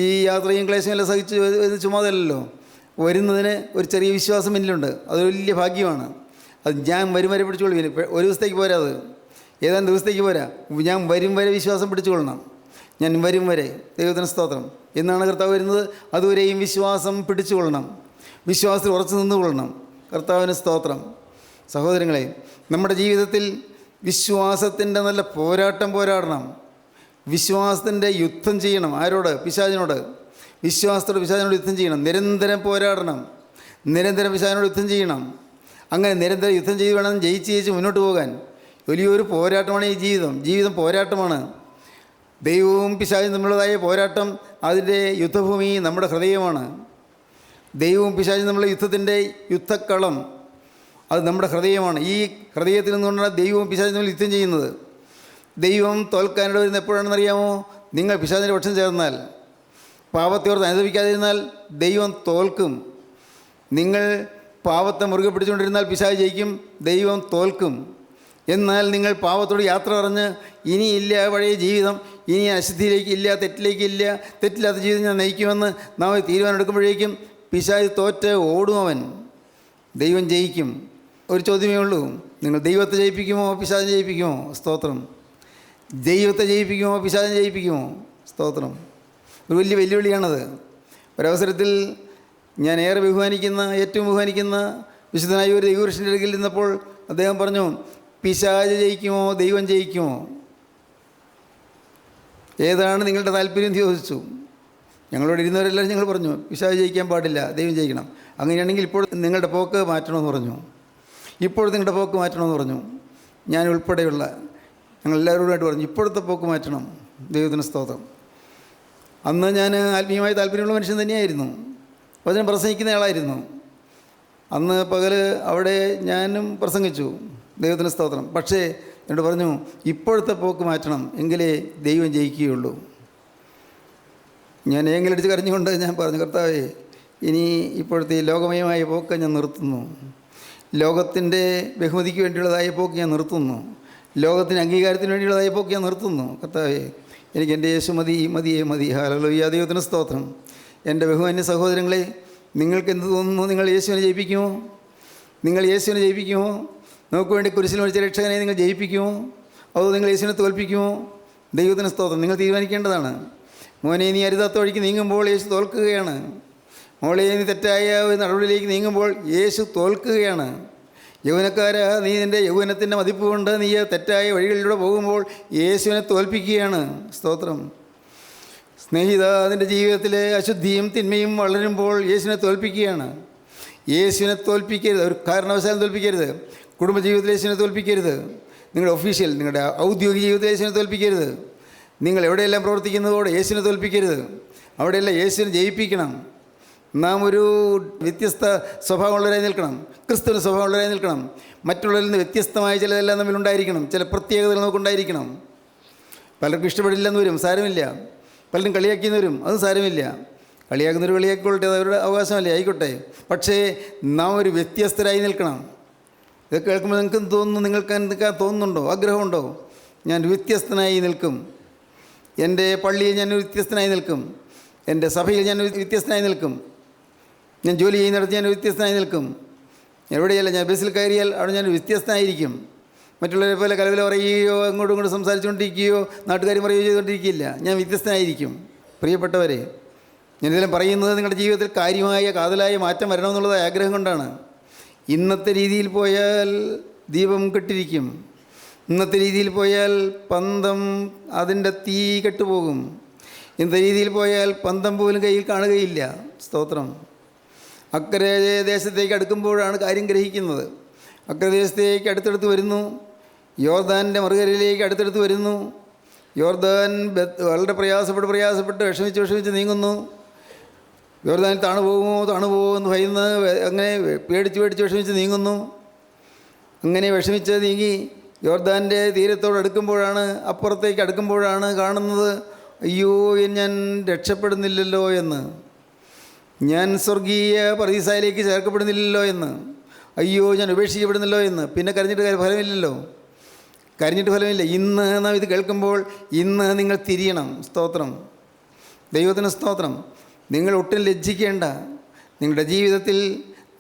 ഈ യാത്രയും ക്ലേശവും എല്ലാം സഹിച്ച് ചുമതലല്ലോ. വരുന്നതിന് ഒരു ചെറിയ വിശ്വാസം എന്നിലുണ്ട്. അതൊരു വലിയ ഭാഗ്യമാണ്. അത് ഞാൻ വരും വരെ പിടിച്ചുകൊള്ളുവീൻ. ഒരു ദിവസത്തേക്ക് പോരാ, അത് ഏതാനും ദിവസത്തേക്ക് പോരാ. ഞാൻ വരും വരെ വിശ്വാസം പിടിച്ചുകൊള്ളണം. ഞാൻ വരും വരെ. ദൈവത്തിന് സ്തോത്രം. എന്നാണ് കർത്താവ് വരുന്നത്? അതുവരെയും വിശ്വാസം പിടിച്ചുകൊള്ളണം, വിശ്വാസത്തിൽ ഉറച്ചു നിന്നുകൊള്ളണം. കർത്താവിന് സ്തോത്രം. സഹോദരങ്ങളെ, നമ്മുടെ ജീവിതത്തിൽ വിശ്വാസത്തിൻ്റെ നല്ല പോരാട്ടം പോരാടണം. വിശ്വാസത്തിൻ്റെ യുദ്ധം ചെയ്യണം. ആരോട്? പിശാചിനോട്. വിശ്വാസത്തോട് പിശാചിനോട് യുദ്ധം ചെയ്യണം. നിരന്തരം പോരാടണം. നിരന്തരം പിശാചിനോട് യുദ്ധം ചെയ്യണം. അങ്ങനെ നിരന്തരം യുദ്ധം ചെയ്ത് വേണം ജയിച്ച് മുന്നോട്ട് പോകാൻ. വലിയൊരു പോരാട്ടമാണ് ഈ ജീവിതം. ജീവിതം പോരാട്ടമാണ്. ദൈവവും പിശാചും തമ്മിലുള്ളതായ പോരാട്ടം, അതിൻ്റെ യുദ്ധഭൂമി നമ്മുടെ ഹൃദയമാണ്. ദൈവവും പിശാചും തമ്മിലുള്ള യുദ്ധത്തിൻ്റെ യുദ്ധക്കളം അത് നമ്മുടെ ഹൃദയമാണ്. ഈ ഹൃദയത്തിൽ നിന്നുകൊണ്ടാണ് ദൈവവും പിശാചും തമ്മിൽ യുദ്ധം ചെയ്യുന്നത്. ദൈവം തോൽക്കാനിട വരുന്ന എപ്പോഴാണെന്നറിയാമോ? നിങ്ങൾ പിശാചിൻ്റെ പക്ഷം ചേർന്നാൽ, പാപത്തെ ഓർത്ത് അനുഭവിക്കാതിരുന്നാൽ ദൈവം തോൽക്കും. നിങ്ങൾ പാപത്തെ മുറുകെ പിടിച്ചുകൊണ്ടിരുന്നാൽ പിശാച് ജയിക്കും, ദൈവം തോൽക്കും. എന്നാൽ നിങ്ങൾ പാപത്തോട് യാത്ര പറഞ്ഞ് ഇനിയില്ല പഴയ ജീവിതം, ഇനി അശുദ്ധിയിലേക്ക് ഇല്ല, തെറ്റിലേക്കില്ല, തെറ്റില്ലാത്ത ജീവിതം ഞാൻ നയിക്കുമെന്ന് നാം തീരുമാനം എടുക്കുമ്പോഴേക്കും പിശാച് തോറ്റ് ഓടും. അവൻ. ദൈവം ജയിക്കും. ഒരു ചോദ്യമേ ഉള്ളൂ, നിങ്ങൾ ദൈവത്തെ ജയിപ്പിക്കുമോ പിശാചിനെ ജയിപ്പിക്കുമോ? സ്തോത്രം. ദൈവത്തെ ജയിപ്പിക്കുമോ പിശാചിനെ ജയിപ്പിക്കുമോ? സ്തോത്രം. ഒരു വലിയ വെല്ലുവിളിയാണത്. ഒരവസരത്തിൽ ഞാൻ ഏറെ ഏറ്റവും ബഹുമാനിക്കുന്ന വിശുദ്ധനായ ഒരു ദൈവപുരുഷൻ്റെ അടുക്കൽ ഇരുന്നപ്പോൾ അദ്ദേഹം പറഞ്ഞു, പിശാച് ജയിക്കുമോ ദൈവം ജയിക്കുമോ? ഏതാണ് നിങ്ങളുടെ താല്പര്യം എന്ന് ചോദിച്ചു. ഞങ്ങളോട് ഇരുന്നവരെല്ലാവരും ഞങ്ങൾ പറഞ്ഞു, പിശാച് ജയിക്കാൻ പാടില്ല, ദൈവം ജയിക്കണം. അങ്ങനെയാണെങ്കിൽ ഇപ്പോൾ നിങ്ങളുടെ പോക്ക് മാറ്റണമെന്ന് പറഞ്ഞു. ഇപ്പോൾ നിങ്ങളുടെ പോക്ക് മാറ്റണമെന്ന് പറഞ്ഞു. ഞാൻ ഉൾപ്പെടെയുള്ള ഞങ്ങളെല്ലാവരോടുമായിട്ട് പറഞ്ഞു, ഇപ്പോഴത്തെ പോക്ക് മാറ്റണം. ദൈവത്തിന് സ്തോത്രം. അന്ന് ഞാൻ ആത്മീയമായ താല്പര്യമുള്ള മനുഷ്യൻ തന്നെയായിരുന്നു. വചനം പ്രസംഗിക്കുന്ന ആളായിരുന്നു. അന്ന് പകൽ അവിടെ ഞാനും പ്രസംഗിച്ചു. ദൈവത്തിന് സ്തോത്രം. പക്ഷേ എന്നോട് പറഞ്ഞു, ഇപ്പോഴത്തെ പോക്ക് മാറ്റണം, എങ്കിലേ ദൈവം ജയിക്കുകയുള്ളൂ. ഞാൻ ഏങ്ങലടിച്ച് കരഞ്ഞുകൊണ്ട് ഞാൻ പറഞ്ഞു, കർത്താവേ, ഇനി ഇപ്പോഴത്തെ ലോകമയമായ പോക്ക് ഞാൻ നിർത്തുന്നു. ലോകത്തിൻ്റെ ബഹുമതിക്ക് വേണ്ടിയുള്ളതായ പോക്ക് ഞാൻ നിർത്തുന്നു. ലോകത്തിൻ്റെ അംഗീകാരത്തിന് വേണ്ടിയുള്ളതായ പോക്ക് ഞാൻ നിർത്തുന്നു. കർത്താവേ, എനിക്ക് എൻ്റെ യേശു മതി. ഹല്ലേലൂയ. ദൈവത്തിന് സ്തോത്രം. എൻ്റെ ബഹുമാന്യ സഹോദരങ്ങളെ, നിങ്ങൾക്ക് എന്ത് തോന്നുന്നു? നിങ്ങൾ യേശുവിനെ ജയിപ്പിക്കുമോ? നിങ്ങൾ യേശുവിനെ ജയിപ്പിക്കുമോ? നമുക്ക് വേണ്ടി കുരിശിൽ മരിച്ച രക്ഷകനെ നിങ്ങൾ ജയിപ്പിക്കുമോ? അതോ നിങ്ങൾ യേശുവിനെ തോൽപ്പിക്കുമോ? ദൈവത്തിന് സ്തോത്രം. നിങ്ങൾ തീരുമാനിക്കേണ്ടതാണ്. മോനെ, നീ അരുതാത്ത വഴിക്ക് നീങ്ങുമ്പോൾ യേശു തോൽക്കുകയാണ്. മോളെ, നീ തെറ്റായ ഒരു നടപടിയിലേക്ക് നീങ്ങുമ്പോൾ യേശു തോൽക്കുകയാണ്. യൗവനക്കാരാ, നീ നിൻ്റെ യൗവനത്തിൻ്റെ മതിപ്പ് കൊണ്ട് നീ തെറ്റായ വഴികളിലൂടെ പോകുമ്പോൾ യേശുവിനെ തോൽപ്പിക്കുകയാണ്. സ്തോത്രം. സ്നേഹിത, നിൻ്റെ ജീവിതത്തിലെ അശുദ്ധിയും തിന്മയും വളരുമ്പോൾ യേശുവിനെ തോൽപ്പിക്കുകയാണ്. യേശുവിനെ തോൽപ്പിക്കരുത്, ഒരു കാരണവശാലും തോൽപ്പിക്കരുത്. കുടുംബജീവിതത്തിൽ യേശുവിനെ തോൽപ്പിക്കരുത്. നിങ്ങളുടെ ഒഫീഷ്യൽ, നിങ്ങളുടെ ഔദ്യോഗിക ജീവിതത്തിൽ യേശുവിനെ തോൽപ്പിക്കരുത്. നിങ്ങൾ എവിടെയെല്ലാം പ്രവർത്തിക്കുന്നതോടെ യേശുവിനെ തോൽപ്പിക്കരുത്. അവിടെയെല്ലാം യേശുവിനെ ജയിപ്പിക്കണം. നാം ഒരു വ്യത്യസ്ത സ്വഭാവമുള്ളവരായി നിൽക്കണം. ക്രിസ്തുവിൻ്റെ സ്വഭാവമുള്ളവരായി നിൽക്കണം. മറ്റുള്ളവരിൽ നിന്ന് വ്യത്യസ്തമായ ചിലതെല്ലാം നമ്മിലുണ്ടായിരിക്കണം. ചില പ്രത്യേകതകൾ നമുക്കുണ്ടായിരിക്കണം. പലർക്കും ഇഷ്ടപ്പെടില്ലെന്ന് വരും, സാരമില്ല. പലരും കളിയാക്കിയെന്ന് വരും, അതും സാരമില്ല. കളിയാക്കുന്നവർ കളിയാക്കിക്കൊള്ളട്ടെ, അത് അവരുടെ അവകാശമല്ലേ, ആയിക്കോട്ടെ. പക്ഷേ നാം ഒരു വ്യത്യസ്തരായി നിൽക്കണം. ഇതൊക്കെ കേൾക്കുമ്പോൾ നിങ്ങൾക്ക് തോന്നുന്നു, നിങ്ങൾക്ക് എന്തൊക്കെ തോന്നുന്നുണ്ടോ, ആഗ്രഹമുണ്ടോ? ഞാൻ വ്യത്യസ്തനായി നിൽക്കും. എൻ്റെ പള്ളിയിൽ ഞാൻ വ്യത്യസ്തനായി നിൽക്കും. എൻ്റെ സഭയിൽ ഞാൻ വ്യത്യസ്തനായി നിൽക്കും. ഞാൻ ജോലി ചെയ്യുന്നിടത്ത് ഞാൻ വ്യത്യസ്തനായി നിൽക്കും. എവിടെയല്ല, ഞാൻ ബസ്സിൽ കയറിയാൽ അവിടെ ഞാൻ വ്യത്യസ്തനായിരിക്കും. മറ്റുള്ളവരെ പോലെ കലവില പറയുകയോ അങ്ങോട്ടും ഇങ്ങോട്ടും സംസാരിച്ചുകൊണ്ടിരിക്കുകയോ നാട്ടുകാരും പറയുകയോ ചെയ്തുകൊണ്ടിരിക്കുകയില്ല. ഞാൻ വ്യത്യസ്തനായിരിക്കും. പ്രിയപ്പെട്ടവരെ, ഞാനിതെല്ലാം പറയുന്നത് നിങ്ങളുടെ ജീവിതത്തിൽ കാര്യമായ കാതലായ മാറ്റം വരണമെന്നുള്ളത് ആഗ്രഹം കൊണ്ടാണ്. ഇന്നത്തെ രീതിയിൽ പോയാൽ ദീപം കെട്ടിരിക്കും. ഇന്നത്തെ രീതിയിൽ പോയാൽ പന്തം അതിൻ്റെ തീ കെട്ടുപോകും. ഇന്നത്തെ രീതിയിൽ പോയാൽ പന്തം പോലും കയ്യിൽ കാണുകയില്ല. സ്തോത്രം. അക്കരെ ദേശത്തേക്ക് അടുക്കുമ്പോഴാണ് കാര്യം ഗ്രഹിക്കുന്നത്. അക്കരെ ദേശത്തേക്ക് അടുത്തടുത്ത് വരുന്നു. യോർദാൻ്റെ മറുകരയിലേക്ക് അടുത്തടുത്ത് വരുന്നു. യോർദാൻ വളരെ പ്രയാസപ്പെട്ട് വിഷമിച്ച് നീങ്ങുന്നു. യോർദാനിൽ താണു പോകുമോ എന്ന് ഭയന്ന് അങ്ങനെ പേടിച്ച് വിഷമിച്ച് നീങ്ങുന്നു. അങ്ങനെ വിഷമിച്ച് നീങ്ങി യോർദാൻ്റെ തീരത്തോട് അടുക്കുമ്പോഴാണ്, അപ്പുറത്തേക്ക് അടുക്കുമ്പോഴാണ് കാണുന്നത്, അയ്യോ ഞാൻ രക്ഷപ്പെടുന്നില്ലല്ലോ എന്ന്, ഞാൻ സ്വർഗീയ പർദീസായിലേക്ക് ചേർക്കപ്പെടുന്നില്ലല്ലോ എന്ന്, അയ്യോ ഞാൻ ഉപേക്ഷിക്കപ്പെടുന്നല്ലോ എന്ന്. പിന്നെ കരഞ്ഞിട്ട് ഫലമില്ലല്ലോ, കരഞ്ഞിട്ട് ഫലമില്ല. ഇന്ന് നാം ഇത് കേൾക്കുമ്പോൾ ഇന്ന് നിങ്ങൾ തിരിയണം. സ്തോത്രം, ദൈവത്തിന് സ്തോത്രം. നിങ്ങൾ ഒട്ടും ലജ്ജിക്കേണ്ട. നിങ്ങളുടെ ജീവിതത്തിൽ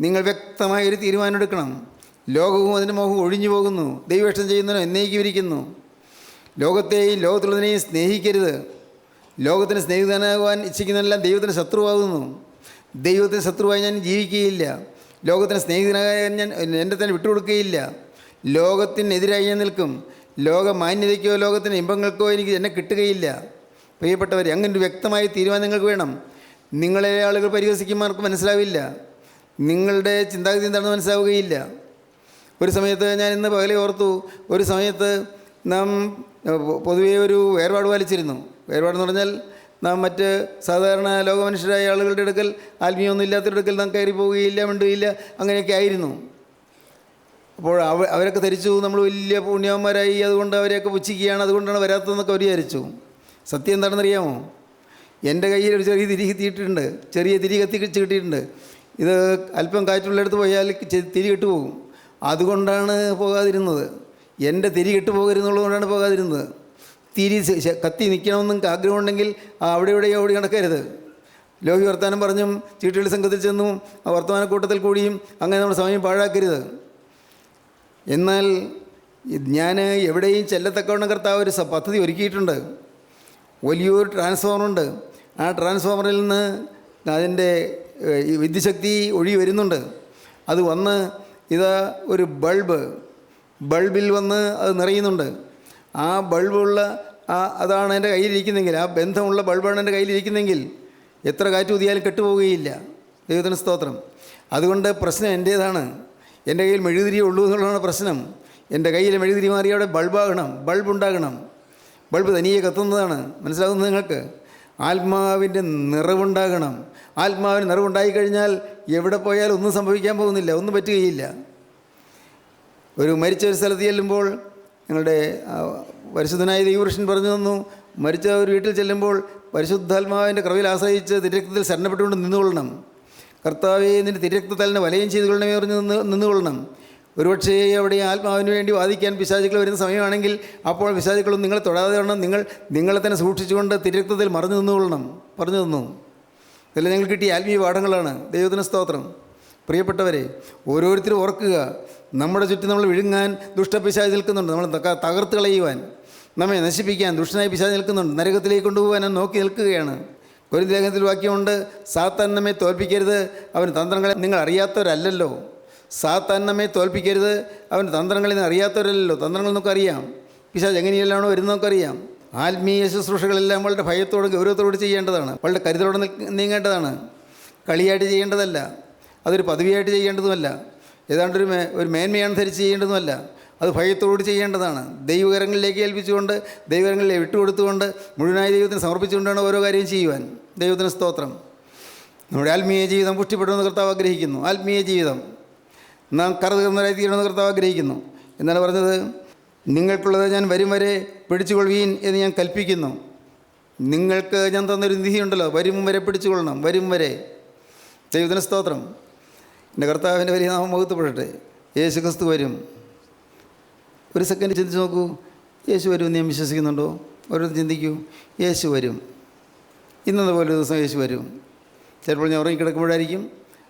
നിങ്ങൾ വ്യക്തമായൊരു തീരുമാനം എടുക്കണം. ലോകവും അതിൻ്റെ മോഹവും ഒഴിഞ്ഞു പോകുന്നു. ദൈവേഷ്ടം ചെയ്യുന്നതിനോ എന്നേക്കും ഇരിക്കുന്നു. ലോകത്തെയും ലോകത്തുള്ളതിനെയും സ്നേഹിക്കരുത്. ലോകത്തിന് സ്നേഹിതനാകുവാൻ ഇച്ഛിക്കുന്നതെല്ലാം ദൈവത്തിന് ശത്രുവാകുന്നു. ദൈവത്തിന് ശത്രുവായി ഞാൻ ജീവിക്കുകയില്ല. ലോകത്തിന് സ്നേഹിതനാകാൻ ഞാൻ എൻ്റെ തന്നെ വിട്ടുകൊടുക്കുകയില്ല. ലോകത്തിനെതിരായി ഞാൻ നിൽക്കും. ലോക മാന്യതയ്ക്കോ ലോകത്തിൻ്റെ ഇമ്പങ്ങൾക്കോ എന്നെ കിട്ടുകയില്ല. പ്രിയപ്പെട്ടവരെ, അങ്ങനെ ഒരു വ്യക്തമായ തീരുമാനം നിങ്ങൾക്ക് വേണം. നിങ്ങളെ ആളുകൾ പരിഹസിക്കുമാർക്ക് മനസ്സിലാവില്ല. നിങ്ങളുടെ ചിന്താഗതി എന്താണെന്ന് മനസ്സിലാവുകയില്ല. ഒരു സമയത്ത് ഞാൻ ഇന്ന് പകലെ ഓർത്തു, ഒരു സമയത്ത് നാം പൊതുവേ ഒരു വേർപാട് പാലിച്ചിരുന്നു. വേർപാടെന്ന് പറഞ്ഞാൽ നാം മറ്റ് സാധാരണ ലോകമനുഷ്യരായ ആളുകളുടെ അടുക്കൽ, ആത്മീയമൊന്നും ഇല്ലാത്തവരുടെ അടുക്കൽ നാം കയറി പോവുകയില്ല, മിണ്ടുകയില്ല, അങ്ങനെയൊക്കെ ആയിരുന്നു. അപ്പോൾ അവരൊക്കെ ധരിച്ചു നമ്മൾ വലിയ പുണ്യവന്മാരായി, അതുകൊണ്ട് അവരെയൊക്കെ പുച്ഛിക്കുകയാണ്, അതുകൊണ്ടാണ് വരാത്തതെന്നൊക്കെ അവർ വിചാരിച്ചു. സത്യം എന്താണെന്നറിയാമോ? എൻ്റെ കയ്യിൽ ഒരു ചെറിയ തിരി കിട്ടിയിട്ടുണ്ട്, ചെറിയ തിരി കത്തിച്ച് കിട്ടിയിട്ടുണ്ട്. ഇത് അല്പം കാറ്റുള്ളിടത്ത് പോയാൽ തിരി കെട്ടുപോകും. അതുകൊണ്ടാണ് പോകാതിരുന്നത്. എൻ്റെ തിരി കെട്ടുപോകരുന്നുള്ളതുകൊണ്ടാണ് പോകാതിരുന്നത്. തിരി കത്തി നിൽക്കണമെന്നും ആഗ്രഹമുണ്ടെങ്കിൽ അവിടെ ഇവിടെ ഓടി നടക്കരുത്. ലോകി വർത്തമാനം പറഞ്ഞും ചീട്ടുകളി സംഘത്തിൽ ചെന്നും ആ വർത്തമാനക്കൂട്ടത്തിൽ കൂടിയും അങ്ങനെ നമ്മുടെ സമയം പാഴാക്കരുത്. എന്നാൽ ഞാൻ എവിടെയും ചെല്ലത്തക്കവണ്ണം കർത്താവ് ഒരു പദ്ധതി ഒരുക്കിയിട്ടുണ്ട്. വലിയൊരു ട്രാൻസ്ഫോമറുണ്ട്. ആ ട്രാൻസ്ഫോമറിൽ നിന്ന് അതിൻ്റെ വിദ്യുശക്തി ഒഴുകി വരുന്നുണ്ട്. അത് വന്ന് ഇതാ ഒരു ബൾബിൽ വന്ന് അത് നിറയുന്നുണ്ട്. ആ ബൾബുള്ള അതാണ് എൻ്റെ കയ്യിലിരിക്കുന്നെങ്കിൽ, ആ ബന്ധമുള്ള ബൾബാണ് എൻ്റെ കയ്യിലിരിക്കുന്നെങ്കിൽ എത്ര കാറ്റ് ഊതിയാലും കെട്ടുപോവുകയില്ല. ദൈവത്തിന് സ്തോത്രം. അതുകൊണ്ട് പ്രശ്നം എൻ്റേതാണ്. എൻ്റെ കയ്യിൽ മെഴുകുതിരിയേ ഉള്ളൂ എന്നുള്ളതാണ് പ്രശ്നം. എൻ്റെ കയ്യിൽ മെഴുകുതിരി മാറി അവിടെ ബൾബുണ്ടാകണം. ബൾബ് തനിയെ കത്തുന്നതാണ്. മനസ്സിലാകുന്നത് നിങ്ങൾക്ക്? ആത്മാവിൻ്റെ നിറവുണ്ടാകണം. ആത്മാവിന് നിറവുണ്ടായിക്കഴിഞ്ഞാൽ എവിടെ പോയാലും ഒന്നും സംഭവിക്കാൻ പോകുന്നില്ല, ഒന്നും പറ്റുകയില്ല. ഒരു മരിച്ച ഒരു സ്ഥലത്ത് ചെല്ലുമ്പോൾ ഞങ്ങളുടെ പരിശുദ്ധനായ ദൈവപുരുഷൻ പറഞ്ഞു തന്നു, മരിച്ച ഒരു വീട്ടിൽ ചെല്ലുമ്പോൾ പരിശുദ്ധാത്മാവിൻ്റെ കൃപയിൽ ആശ്രയിച്ച് തിരക്തത്തിൽ ശരണപ്പെട്ടുകൊണ്ട് നിന്നുകൊള്ളണം. കർത്താവെ നിൻ്റെ തിരക്തത്താൽ വലയം ചെയ്തുകൊള്ളണമേ പറഞ്ഞ് നിന്നുകൊള്ളണം. ഒരുപക്ഷേ അവിടെ ആത്മാവിന് വേണ്ടി വാദിക്കാൻ പിശാചുക്കൾ വരുന്ന സമയമാണെങ്കിൽ അപ്പോൾ പിശാചുക്കളൊന്നും നിങ്ങളെ തൊടാതെ വേണം. നിങ്ങളെ തന്നെ സൂക്ഷിച്ചുകൊണ്ട് തിരക്തത്തിൽ പറഞ്ഞു തന്നു. ഇതെല്ലാം ഞങ്ങൾ കിട്ടിയ ആത്മീയ പാഠങ്ങളാണ്. ദൈവത്തിന് സ്തോത്രം. പ്രിയപ്പെട്ടവരെ, ഓരോരുത്തരും ഓർക്കുക, നമ്മുടെ ചുറ്റും നമ്മൾ വിഴുങ്ങാൻ ദുഷ്ടപിശാച് നിൽക്കുന്നുണ്ട്. നമ്മൾ തകർത്ത് കളയുവാൻ, നമ്മെ നശിപ്പിക്കാൻ ദുഷ്ടനായ പിശാച് നിൽക്കുന്നുണ്ട്. നരകത്തിലേക്ക് കൊണ്ടുപോകാൻ നോക്കി നിൽക്കുകയാണ്. കൊരിന്ത്യലേഖനത്തിൽ വാക്യമുണ്ട്, സാത്താൻ നമ്മെ തോൽപ്പിക്കരുത്, അവന് തന്ത്രങ്ങളെ നിങ്ങൾ അറിയാത്തവരല്ലല്ലോ. സാത്താൻ നമ്മെ തോൽപ്പിക്കരുത്. അവൻ്റെ തന്ത്രങ്ങളിൽ നിന്ന് അറിയാത്തവരല്ലോ, തന്ത്രങ്ങൾ നമുക്കറിയാം. പിശാച് എങ്ങനെയെല്ലാമാണോ വരുന്നത് നമുക്കറിയാം. ആത്മീയ ശുശ്രൂഷകളെല്ലാം വളരെ ഭയത്തോടും ഗൗരവത്തോട് ചെയ്യേണ്ടതാണ്, വളരെ കരുതലോടെ നീങ്ങേണ്ടതാണ്. കളിയായിട്ട് ചെയ്യേണ്ടതല്ല, അതൊരു പദവിയായിട്ട് ചെയ്യേണ്ടതുമല്ല, ഏതാണ്ടൊരു ഒരു മേന്മയാണ് ധരിച്ച് ചെയ്യേണ്ടതുമല്ല. അത് ഭയത്തോട് ചെയ്യേണ്ടതാണ്. ദൈവകരങ്ങളിലേക്ക് ഏൽപ്പിച്ചുകൊണ്ട്, ദൈവകരങ്ങളിലെ വിട്ടുകൊടുത്തുകൊണ്ട്, മുഴുവനായി ദൈവത്തിന് സമർപ്പിച്ചുകൊണ്ടാണ് ഓരോ കാര്യം ചെയ്യുവാൻ. ദൈവത്തിന് സ്തോത്രം. നമ്മുടെ ആത്മീയ ജീവിതം പുഷ്ടിപ്പെടുമെന്ന് കർത്താവ് ആഗ്രഹിക്കുന്നു. ആത്മീയ ജീവിതം നാം കറുതീർന്നവരായി തീരണമെന്ന് കർത്താവ് ആഗ്രഹിക്കുന്നു. എന്നാണ് പറഞ്ഞത്, നിങ്ങൾക്കുള്ളത് ഞാൻ വരും വരെ പിടിച്ചുകൊള്ളുവീൻ എന്ന് ഞാൻ കൽപ്പിക്കുന്നു. നിങ്ങൾക്ക് ഞാൻ തന്നൊരു നിധിയുണ്ടല്ലോ, വരും വരെ പിടിച്ചുകൊള്ളണം, വരും വരെ. ദൈവത്തിന് സ്തോത്രം. എൻ്റെ കർത്താവിൻ്റെ വലിയ നാമം മഹത്വപ്പെടട്ടെ. യേശു ക്രിസ്തു വരും. ഒരു സെക്കൻഡ് ചിന്തിച്ച് നോക്കൂ, യേശു വരുമെന്ന് ഞാൻ വിശ്വസിക്കുന്നുണ്ടോ? ഓരോരുത്തർ ചിന്തിക്കൂ. യേശു വരും. ഇന്നത് പോലെ ദിവസം യേശു വരും. ചിലപ്പോൾ ഞാൻ ഉറങ്ങിക്കിടക്കുമ്പോഴായിരിക്കും,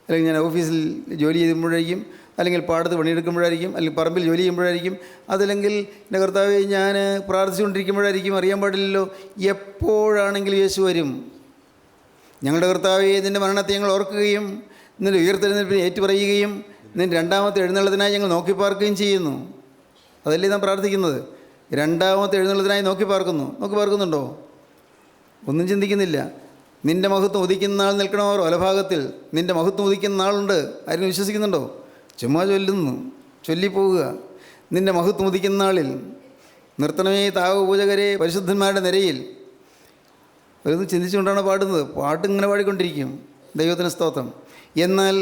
അല്ലെങ്കിൽ ഞാൻ ഓഫീസിൽ ജോലി ചെയ്യുമ്പോഴായിരിക്കും, അല്ലെങ്കിൽ പാടത്ത് പണിയെടുക്കുമ്പോഴായിരിക്കും, അല്ലെങ്കിൽ പറമ്പിൽ ജോലി ചെയ്യുമ്പോഴായിരിക്കും, അതല്ലെങ്കിൽ എൻ്റെ കർത്താവെ ഞാൻ പ്രാർത്ഥിച്ചുകൊണ്ടിരിക്കുമ്പോഴായിരിക്കും. അറിയാൻ പാടില്ലല്ലോ. എപ്പോഴാണെങ്കിലും യേശു വരും. ഞങ്ങളുടെ കർത്താവെ, നിൻ്റെ മരണത്തെ ഞങ്ങൾ ഓർക്കുകയും നിൻ്റെ ഉയർത്തെഴുന്നേൽപ്പിനെ ഏറ്റുപറയുകയും നിൻ്റെ രണ്ടാമത്തെ എഴുന്നള്ളത്തിനായി ഞങ്ങൾ നോക്കി പാർക്കുകയും ചെയ്യുന്നു. അതല്ലേ നാം പ്രാർത്ഥിക്കുന്നത്? രണ്ടാമത്തെ എഴുന്നള്ളത്തിനായി നോക്കി പാർക്കുന്നുണ്ടോ? ഒന്നും ചിന്തിക്കുന്നില്ല. നിൻ്റെ മഹത്വം ഉദിക്കുന്ന നാൾ നിൽക്കണമോ വലഭാഗത്തിൽ? നിൻ്റെ മഹത്വം ഉദിക്കുന്ന നാളുണ്ട്. ആരും വിശ്വസിക്കുന്നുണ്ടോ? ചുമ്മാ ചൊല്ലിപ്പോവുക. നിൻ്റെ മഹത്വം ഉദിക്കുന്ന നാളിൽ നിർത്തണമേ താവ് പൂജകരെ പരിശുദ്ധന്മാരുടെ നിരയിൽ. അതൊന്നും ചിന്തിച്ചുകൊണ്ടാണ് പാടുന്നത്. പാട്ട് ഇങ്ങനെ പാടിക്കൊണ്ടിരിക്കും. ദൈവത്തിന് സ്തോത്രം. എന്നാൽ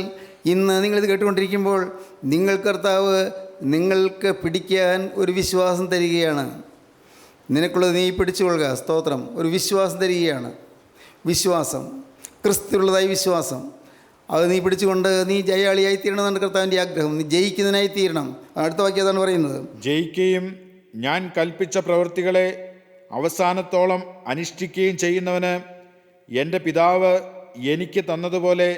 ഇന്ന് നിങ്ങളിത് കേട്ടുകൊണ്ടിരിക്കുമ്പോൾ കർത്താവ് നിങ്ങൾക്ക് പിടിക്കാൻ ഒരു വിശ്വാസം തരികയാണ്. നിനക്കുള്ളത് നീ പിടിച്ചുകൊള്ളുക. സ്തോത്രം. ഒരു വിശ്വാസം തരികയാണ്. വിശ്വാസം, ക്രിസ്തുള്ളതായി വിശ്വാസം. അത് നീ പിടിച്ചുകൊണ്ട് നീ ജയാളിയായി തീരണം എന്നാണ് കർത്താവിൻ്റെ ആഗ്രഹം. നീ ജയിക്കുന്നതിനായി തീരണം. അടുത്ത വാക്യം അതാണ് പറയുന്നത്, ജയിക്കുകയും ഞാൻ കൽപ്പിച്ച പ്രവൃത്തികളെ അവസാനത്തോളം അനുഷ്ഠിക്കുകയും ചെയ്യുന്നവന് എൻ്റെ പിതാവ് എനിക്ക് തന്നതുപോലെ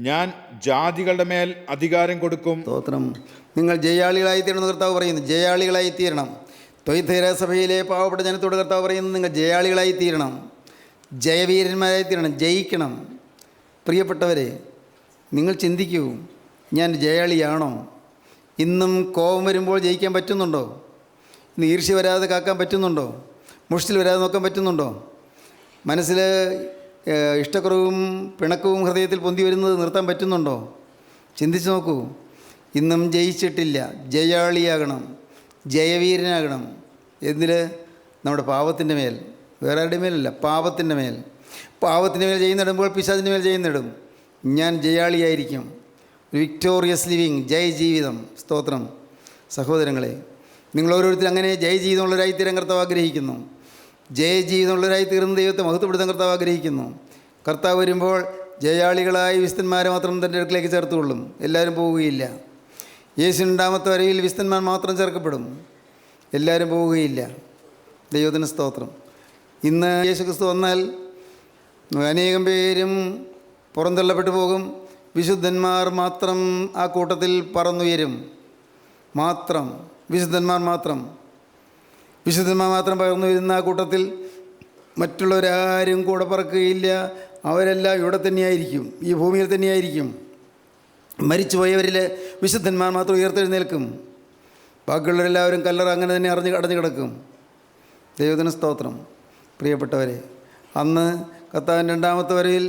ഞാൻ ജാതികളുടെ മേൽ അധികാരം കൊടുക്കും. സ്തോത്രം. നിങ്ങൾ ജയാളികളായി തീരണം കർത്താവ് പറയുന്നു. ജയാളികളായി തീരണം. ത്വൈതൈര സഭയിലെ പാവപ്പെട്ട ജനത്തോട് കർത്താവ് പറയുന്നത്, നിങ്ങൾ ജയാളികളായി തീരണം, ജയവീരന്മാരായി തീരണം, ജയിക്കണം. പ്രിയപ്പെട്ടവരെ, നിങ്ങൾ ചിന്തിക്കൂ, ഞാൻ ജയാളിയാണോ? ഇന്നും കോപം വരുമ്പോൾ ജയിക്കാൻ പറ്റുന്നുണ്ടോ? ഇന്ന് ഈർഷ്യ വരാതെ കാക്കാൻ പറ്റുന്നുണ്ടോ? മുഷ്ടിൽ വരാതെ നോക്കാൻ പറ്റുന്നുണ്ടോ? മനസ്സിൽ ഇഷ്ടക്കുറവും പിണക്കവും ഹൃദയത്തിൽ പൊന്തി വരുന്നത് നിർത്താൻ പറ്റുന്നുണ്ടോ? ചിന്തിച്ച് നോക്കൂ. ഇന്നും ജയിച്ചിട്ടില്ല. ജയാളിയാകണം, ജയവീരനാകണം. എന്തിൽ? നമ്മുടെ പാപത്തിൻ്റെ മേൽ, വേറെ ആരുടെ മേലല്ല, പാപത്തിൻ്റെ മേൽ. പാപത്തിൻ്റെ മേൽ ചെയ്യുന്നിടുമ്പോൾ പിശാചിൻ്റെ മേൽ ചെയ്യുന്നിടും. ഞാൻ ജയാളിയായിരിക്കും. വിക്ടോറിയസ് ലിവിങ്, ജയ ജീവിതം. സ്തോത്രം. സഹോദരങ്ങളെ, നിങ്ങൾ ഓരോരുത്തരും അങ്ങനെ ജയ ജീവിതമുള്ളവരായി തീരാൻ കർത്താവ് ആഗ്രഹിക്കുന്നു. ജയ ജീവിതമുള്ളവരായി തീർന്ന ദൈവത്തെ മഹത്വപ്പെടുത്താൻ കർത്താവ് ആഗ്രഹിക്കുന്നു. കർത്താവ് വരുമ്പോൾ ജയാളികളായ വിശുദ്ധന്മാരെ മാത്രം തൻ്റെ അടുക്കിലേക്ക് ചേർത്തുകൊള്ളും. എല്ലാവരും പോവുകയില്ല. യേശു രണ്ടാമത്തെ വരവിൽ വിശുദ്ധന്മാർ മാത്രം ചേർക്കപ്പെടും. എല്ലാവരും പോവുകയില്ല. ദൈവത്തിന് സ്തോത്രം. ഇന്ന് യേശു ക്രിസ്തു വന്നാൽ അനേകം പേരും പുറന്തള്ളപ്പെട്ടു പോകും. വിശുദ്ധന്മാർ മാത്രം ആ കൂട്ടത്തിൽ പറന്നുയരും. മാത്രം വിശുദ്ധന്മാർ മാത്രം പറന്നുയരുന്ന ആ കൂട്ടത്തിൽ മറ്റുള്ളവരാരും കൂടെ പറക്കുകയില്ല. അവരെല്ലാം ഇവിടെ തന്നെയായിരിക്കും, ഈ ഭൂമിയിൽ തന്നെയായിരിക്കും. മരിച്ചുപോയവരിൽ വിശുദ്ധന്മാർ മാത്രം ഉയർത്തെഴുന്നേൽക്കും. ബാക്കിയുള്ളവരെല്ലാവരും കല്ലറ അങ്ങനെ തന്നെ അടഞ്ഞു കിടക്കും. ദൈവത്തിന് സ്തോത്രം. പ്രിയപ്പെട്ടവരെ, അന്ന് കർത്താവിൻ്റെ രണ്ടാമത്തെ വരയിൽ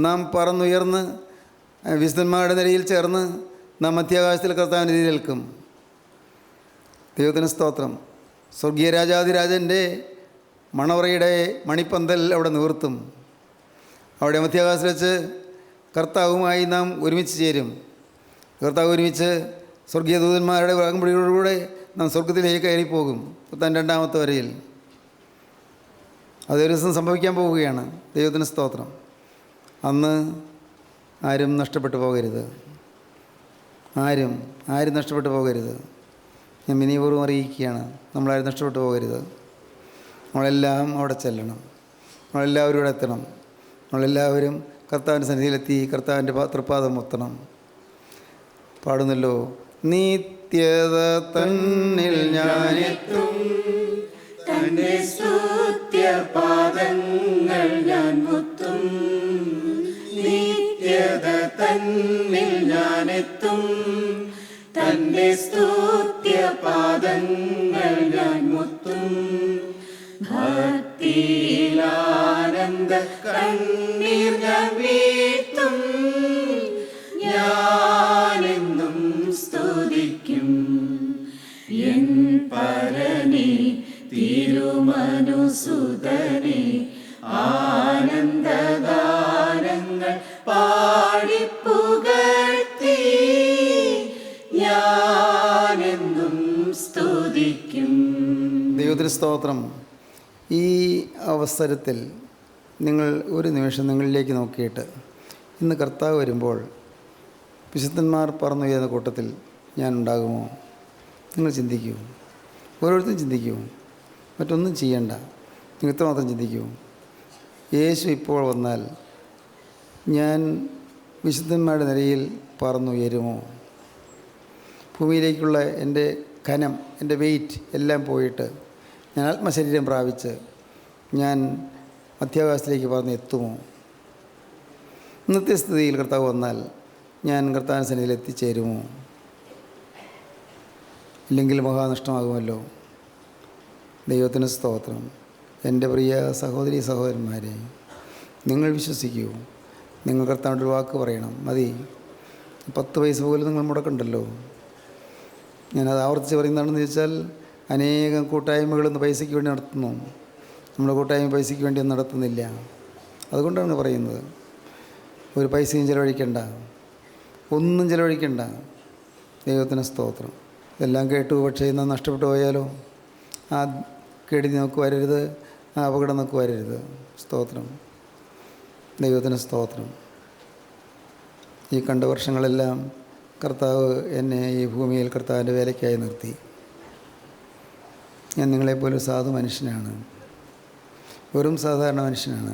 നാം പറന്നുയർന്ന് വിശുദ്ധന്മാരുടെ നിരയിൽ ചേർന്ന് നാം മധ്യാകാശത്തിൽ കർത്താവിൻ്റെ എതിരേൽക്കും. ദൈവത്തിന് സ്തോത്രം. സ്വർഗീയ രാജാതിരാജൻ്റെ മണവറയുടെ മണിപ്പന്തൽ അവിടെ നിവർത്തും. അവിടെ മധ്യാകാശത്തിൽ വെച്ച് കർത്താവുമായി നാം ഒരുമിച്ച് ചേരും. കർത്താവ് ഒരുമിച്ച് സ്വർഗീയ ദൂതന്മാരുടെ വാങ്ങുമ്പടിയോടുകൂടെ നാം സ്വർഗത്തിലേക്ക് കയറിപ്പോകും. താൻ രണ്ടാമത്തെ വരയിൽ അതൊരു ദിവസം സംഭവിക്കാൻ പോവുകയാണ്. ദൈവത്തിന് സ്തോത്രം. അന്ന് ആരും നഷ്ടപ്പെട്ടു പോകരുത്. ആരും നഷ്ടപ്പെട്ടു പോകരുത്. ഞാൻ വിനയപൂർവ്വം അറിയിക്കുകയാണ്, നമ്മളാരും നഷ്ടപ്പെട്ടു പോകരുത്. നമ്മളെല്ലാം അവിടെ ചെല്ലണം. നമ്മളെല്ലാവരും ഇവിടെ എത്തണം. നമ്മളെല്ലാവരും കർത്താവിൻ്റെ സന്നിധിയിലെത്തി കർത്താവിൻ്റെ തൃപ്പാദം മുത്തണം. പാടുന്നല്ലോ, നിത്യത തന്നിൽ ഞാനെത്തും, തന്റെ സ്തുത്യപാദങ്ങൾ ഞാൻ മുത്തും, നിത്യത തന്നിൽ ഞാനെത്തും. തന്റെ സ്തുത്യ പാദങ്ങൾ ഞാൻ മുത്തും. ഭക്തിയിലാനന്ദ കണ്ണീർ ഞാൻ വീഴ്ത്തും. ഞാനെന്നും സ്തുതിക്കും എൻ പരനെ തിരുമനുസുതനെ. ആനന്ദഗാനങ്ങൾ പാടിപ്പുകഴ്ത്തി ഞാനെന്നും സ്തുതിക്കും. ദൈവത്തിന് സ്തോത്രം. ഈ അവസരത്തിൽ നിങ്ങൾ ഒരു നിമിഷം നിങ്ങളിലേക്ക് നോക്കിയിട്ട് ഇന്ന് കർത്താവ് വരുമ്പോൾ വിശുദ്ധന്മാർ പറന്നുയരുന്ന കൂട്ടത്തിൽ ഞാൻ ഉണ്ടാകുമോ? നിങ്ങൾ ചിന്തിക്കൂ. ഓരോരുത്തരും ചിന്തിക്കൂ. മറ്റൊന്നും ചെയ്യണ്ട. നിങ്ങൾ ഇത്രമാത്രം ചിന്തിക്കൂ. യേശു ഇപ്പോൾ വന്നാൽ ഞാൻ വിശുദ്ധന്മാരുടെ നിരയിൽ പറന്നുയരുമോ? ഭൂമിയിലേക്കുള്ള എൻ്റെ ഘനം, എൻ്റെ വെയിറ്റ് എല്ലാം പോയിട്ട് ഞാൻ ആത്മശരീരം പ്രാപിച്ച് ഞാൻ മധ്യാകാശത്തിലേക്ക് പറന്ന് എത്തുമോ? ഇന്നത്തെ സ്ഥിതിയിൽ കർത്താവ് വന്നാൽ ഞാൻ കർത്താവിൻ്റെ സന്നിധിയിൽ എത്തിച്ചേരുമോ? ഇല്ലെങ്കിൽ മഹാനഷ്ടമാകുമല്ലോ. ദൈവത്തിന് സ്തോത്രം. എൻ്റെ പ്രിയ സഹോദരി സഹോദരന്മാരെ, നിങ്ങൾ വിശ്വസിക്കൂ. നിങ്ങൾ കർത്താവിൻ്റെ ഒരു വാക്ക് പറയണം. മതി. 10 പൈസ പോലും നിങ്ങൾ മുടക്കണ്ടല്ലോ. ഞാനത് ആവർത്തിച്ച് പറയുന്നതാണെന്ന് ചോദിച്ചാൽ, അനേകം കൂട്ടായ്മകളൊന്ന് പൈസയ്ക്ക് വേണ്ടി നടത്തുന്നു. നമ്മുടെ കൂട്ടായ്മ പൈസയ്ക്ക് വേണ്ടി ഒന്നും നടത്തുന്നില്ല. അതുകൊണ്ടാണ് പറയുന്നത്. ഒരു പൈസയും ചിലവഴിക്കണ്ട, ഒന്നും ചിലവഴിക്കണ്ട. ദൈവത്തിന് സ്തോത്രം. ഇതെല്ലാം കേട്ടു, പക്ഷേ ഇന്ന് നഷ്ടപ്പെട്ടു പോയാലോ? ആ കെടുതി നമുക്ക് വരരുത്, ആ അപകടം നമുക്ക് വരരുത്. സ്തോത്രം. ദൈവത്തിന് സ്തോത്രം. ഈ കണ്ട വർഷങ്ങളെല്ലാം കർത്താവ് എന്നെ ഈ ഭൂമിയിൽ കർത്താവിൻ്റെ വേലയ്ക്കായി നിർത്തി. ഞാൻ നിങ്ങളെപ്പോലെ സാധു മനുഷ്യനാണ്, വെറും സാധാരണ മനുഷ്യനാണ്.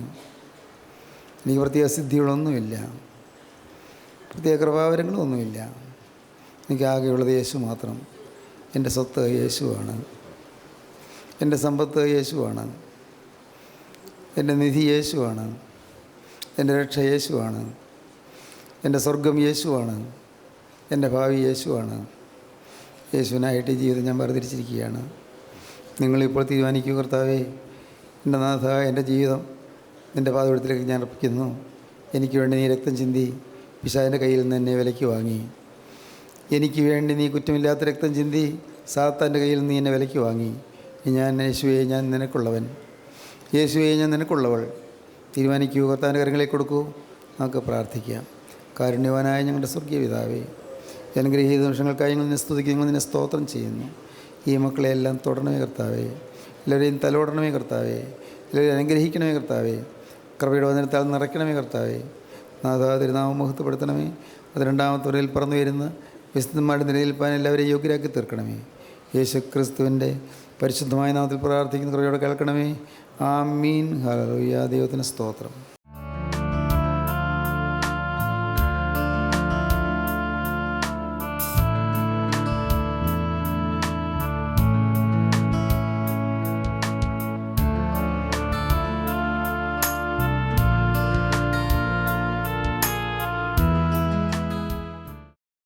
എനിക്ക് പ്രത്യേക സിദ്ധികളൊന്നുമില്ല, പ്രത്യേക കൃപാവരങ്ങളൊന്നുമില്ല. എനിക്കാകെയുള്ളത് യേശു മാത്രം. എൻ്റെ സ്വത്ത് യേശുവാണ്, എൻ്റെ സമ്പത്ത് യേശുവാണ്, എൻ്റെ നിധി യേശുവാണ്, എൻ്റെ രക്ഷ യേശുവാണ്, എൻ്റെ സ്വർഗം യേശുവാണ്, എൻ്റെ ഭാവി യേശുവാണ്. യേശുവിനായിട്ട് ഈ ജീവിതം ഞാൻ വേർതിരിച്ചിരിക്കുകയാണ്. നിങ്ങളിപ്പോൾ തീരുമാനിക്കൂ, കർത്താവേ, എൻ്റെ നാഥ, എൻ്റെ ജീവിതം നിൻ്റെ പാദപീഠത്തിലേക്ക് ഞാൻ അർപ്പിക്കുന്നു. എനിക്ക് വേണ്ടി നീ രക്തം ചിന്തി പിശാചിൻ്റെ കയ്യിൽ നിന്ന് എന്നെ വിലയ്ക്ക് വാങ്ങി. എനിക്ക് വേണ്ടി നീ കുറ്റമില്ലാത്ത രക്തം ചിന്തി സാത്താൻ്റെ കയ്യിൽ നിന്ന് എന്നെ വിലയ്ക്ക് വാങ്ങി. ഞാൻ യേശുവേ, ഞാൻ നിനക്കുള്ളവൻ. യേശുവേ, ഞാൻ നിനക്കുള്ളവൾ. തീരുമാനിക്കൂ, കർത്താവിൻ്റെ കരങ്ങളിലേക്ക് കൊടുക്കൂ. നമുക്ക് പ്രാർത്ഥിക്കാം. കാരുണ്യവാനായ ഞങ്ങളുടെ സ്വർഗീയ പിതാവേ, അനുഗ്രഹീത നിമിഷങ്ങൾക്കായി ഞങ്ങൾ നിന്നെ സ്തുതിക്കുന്നു, ഞങ്ങൾ നിന്നെ സ്തോത്രം ചെയ്യുന്നു. ഈ മക്കളെയെല്ലാം തൊടണമേ കർത്താവേ, എല്ലാവരെയും തലോടണമേ കർത്താവേ, എല്ലാവരെയും അനുഗ്രഹിക്കണമേ കർത്താവേ, കൃപയുടെ വചനത്താൽ നിറയ്ക്കണമേ കർത്താവേ. നാഥ, തിരുനാമം മഹത്വപ്പെടുത്തണമേ. അത് രണ്ടാമത്തെ വരയിൽ പറന്നു വരുന്ന വിശുദ്ധന്മാരുടെ നിലനിൽപ്പാൻ എല്ലാവരെയും യോഗ്യരാക്കി തീർക്കണമേ. യേശു ക്രിസ്തുവിൻ്റെ പരിശുദ്ധമായ നാമത്തിൽ പ്രാർത്ഥിക്കുന്ന കൃപയോടെ കേൾക്കണമേ. ആമീൻ. ഹല്ലേലൂയ. ദൈവത്തിന് സ്തോത്രം.